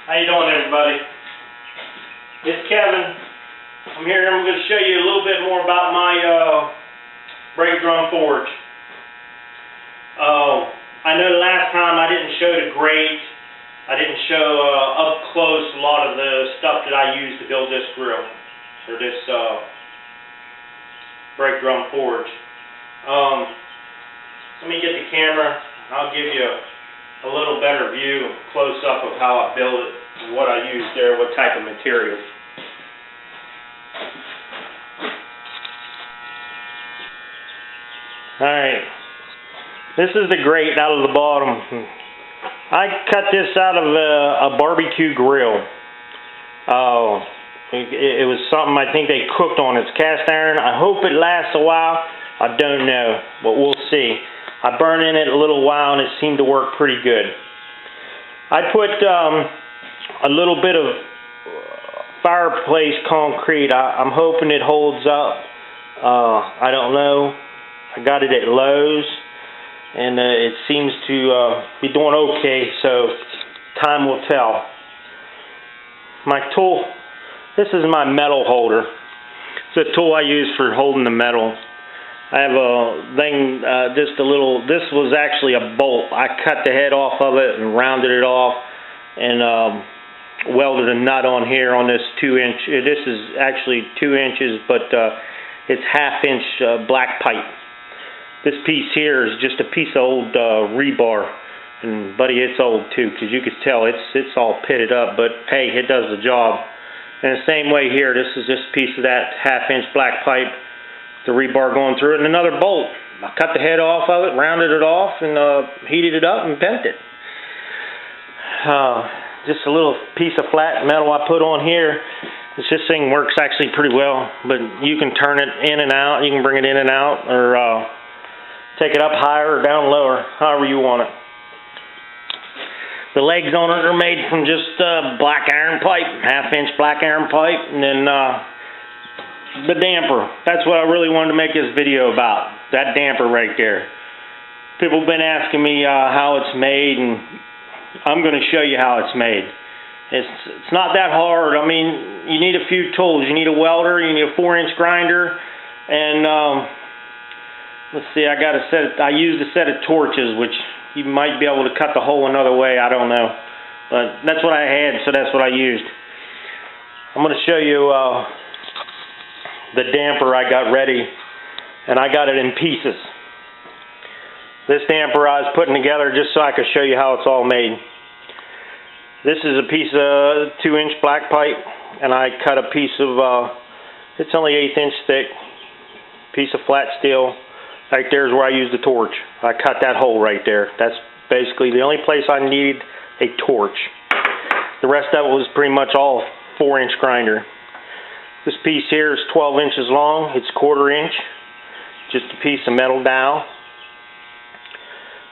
How you doing, everybody? It's Kevin. I'm here and I'm going to show you a little bit more about my brake drum forge. I know the last time I didn't show the grate. I didn't show up close a lot of the stuff that I used to build this grill, or this brake drum forge. Let me get the camera. I'll give you a little better view, close up of how I build it, and what I use there, what type of material. Alright, this is the grate out of the bottom. I cut this out of a barbecue grill. It was something I think they cooked on. It's cast iron. I hope it lasts a while. I don't know, but we'll see. I burned in it a little while and it seemed to work pretty good. I put a little bit of fireplace concrete. I'm hoping it holds up. I don't know. I got it at Lowe's and it seems to be doing okay, so time will tell. My tool, this is my metal holder. It's a tool I use for holding the metal. I have a thing, this was actually a bolt. I cut the head off of it and rounded it off and welded a nut on here on this 2-inch. This is actually 2 inches, but it's 1/2 inch black pipe. This piece here is just a piece of old rebar, and buddy, it's old too, because you can tell it's all pitted up, but hey, it does the job. And the same way here, this is just a piece of that 1/2 inch black pipe, the rebar going through it, and another bolt. I cut the head off of it, rounded it off, and heated it up and bent it. Just a little piece of flat metal I put on here. This thing works actually pretty well, but you can turn it in and out. You can bring it in and out, or take it up higher or down lower, however you want it. The legs on it are made from just black iron pipe, 1/2 inch black iron pipe, and then the damper. That's what I really wanted to make this video about, that damper right there. People have been asking me how it's made, and I'm going to show you how it's made. It's not that hard. I mean, you need a few tools. You need a welder, you need a 4-inch grinder, and let's see, I used a set of torches, which you might be able to cut the hole another way, I don't know. But that's what I had, so that's what I used. I'm going to show you the damper I got ready, and I got it in pieces. This damper I was putting together just so I could show you how it's all made. This is a piece of 2-inch black pipe, and I cut a piece of, it's only 1/8 inch thick, piece of flat steel. Right there is where I used the torch. I cut that hole right there. That's basically the only place I needed a torch. The rest of it was pretty much all 4-inch grinder. This piece here is 12 inches long. It's 1/4 inch. Just a piece of metal dowel.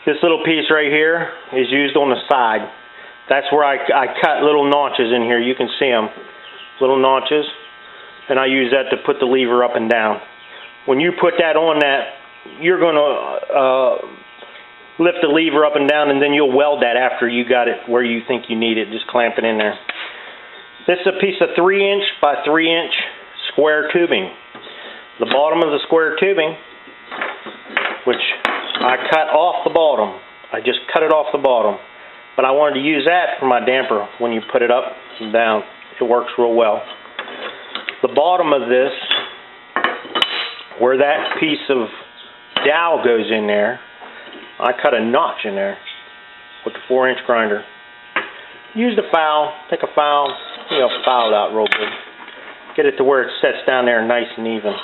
This little piece right here is used on the side. That's where I cut little notches in here. You can see them. Little notches. And I use that to put the lever up and down. When you put that on that, you're going to lift the lever up and down, and then you'll weld that after you got it where you think you need it. Just clamp it in there. This is a piece of 3-inch by 3-inch square tubing. The bottom of the square tubing, which I cut off the bottom. I just cut it off the bottom. But I wanted to use that for my damper when you put it up and down. It works real well. The bottom of this, where that piece of dowel goes in there, I cut a notch in there with the 4-inch grinder. Use the file, take a file, file it out real good. Get it to where it sets down there nice and even.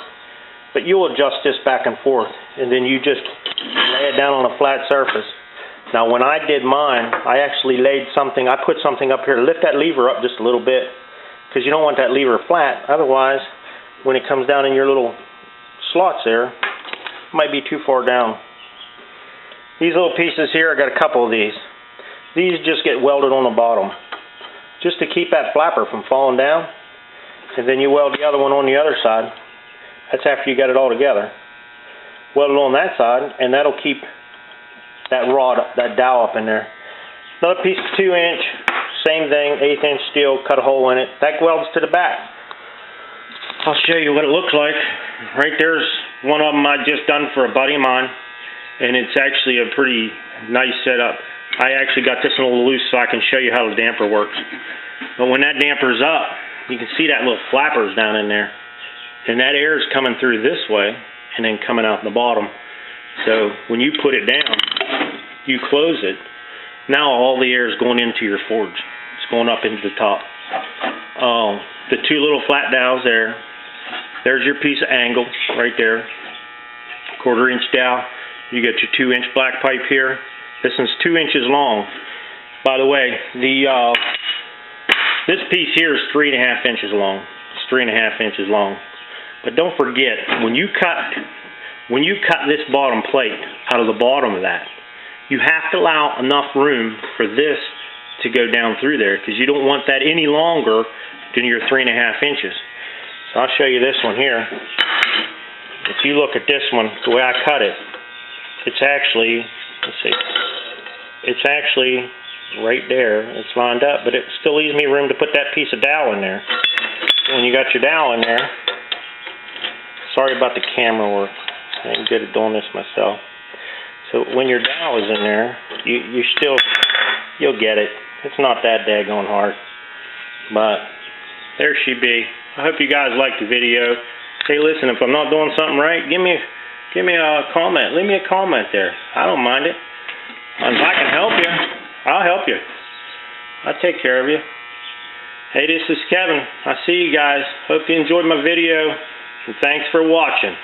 But you'll adjust this back and forth, and then you just lay it down on a flat surface. Now when I did mine, I actually laid something, I put something up here to lift that lever up just a little bit, because you don't want that lever flat. Otherwise, when it comes down in your little slots there, it might be too far down. These little pieces here, I got a couple of these. These just get welded on the bottom, just to keep that flapper from falling down. And then you weld the other one on the other side. That's after you got it all together. Weld it on that side, and that'll keep that rod, that dowel up in there. Another piece of 2-inch same thing, 1/8 inch steel, cut a hole in it. That welds to the back. I'll show you what it looks like. Right there's one of them I just done for a buddy of mine, and it's actually a pretty nice setup. I actually got this one a little loose so I can show you how the damper works. But when that damper's up, you can see that little flappers down in there. And that air is coming through this way and then coming out the bottom. So when you put it down, you close it. Now all the air is going into your forge. It's going up into the top. The two little flat dowels there. There's your piece of angle right there. 1/4 inch dowel. You got your 2-inch black pipe here. This one's 2 inches long. By the way, this piece here is 3.5 inches long. It's 3.5 inches long. But don't forget, when you cut this bottom plate out of the bottom of that, you have to allow enough room for this to go down through there, because you don't want that any longer than your 3.5 inches. So I'll show you this one here. If you look at this one, the way I cut it, it's actually, let's see, it's actually right there. It's lined up, but it still leaves me room to put that piece of dowel in there. When you got your dowel in there, sorry about the camera work. I ain't good at doing this myself. So when your dowel is in there, you'll get it. It's not that daggone hard. But there she be. I hope you guys liked the video. Hey, listen, if I'm not doing something right, give me a comment. Leave me a comment there. I don't mind it. And if I can help you, I'll help you. I'll take care of you. Hey, this is Kevin. I see you guys. Hope you enjoyed my video, and thanks for watching.